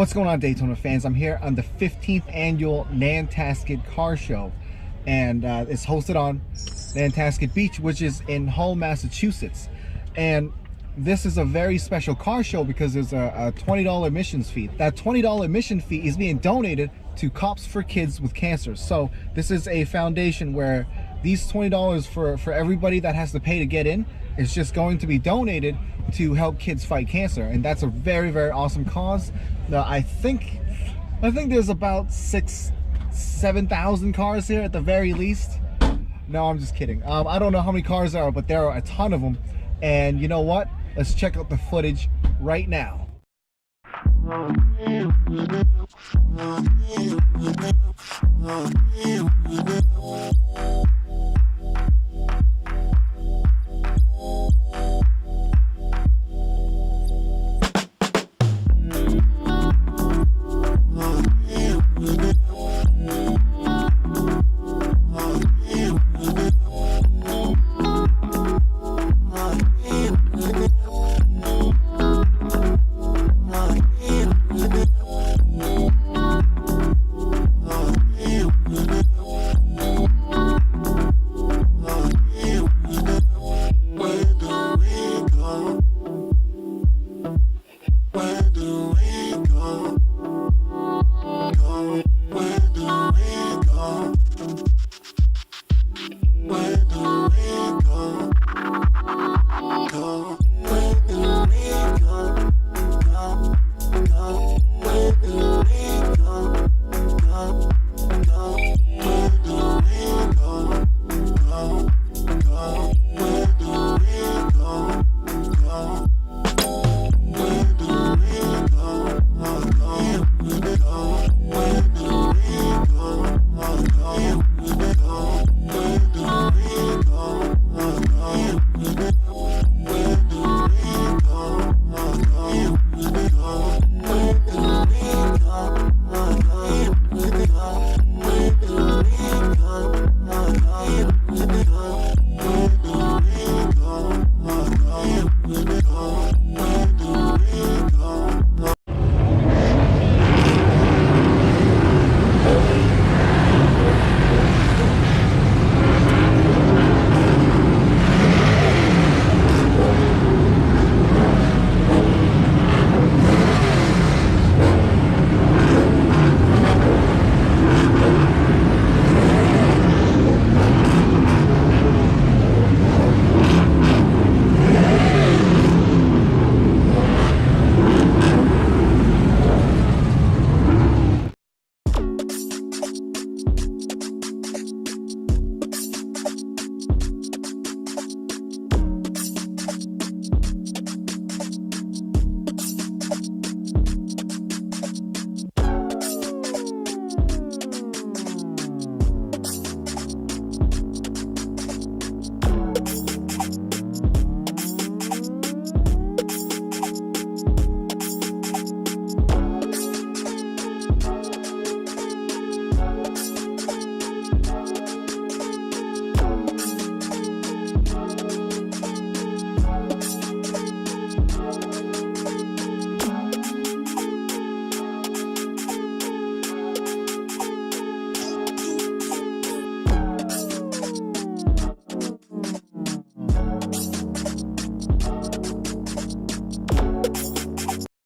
What's going on, Daytona fans? I'm here on the 15th annual Nantasket car show, and it's hosted on Nantasket Beach, which is in Hull, Massachusetts. And this is a very special car show because there's a $20 admissions fee. That $20 admission fee is being donated to Cops for Kids with Cancer. So this is a foundation where these $20 for everybody that has to pay to get in is just going to be donated to help kids fight cancer, and that's a very, very awesome cause. Now, I think there's about 7,000 cars here at the very least. No, I'm just kidding. I don't know how many cars there are, but there are a ton of them. And you know what? Let's check out the footage right now.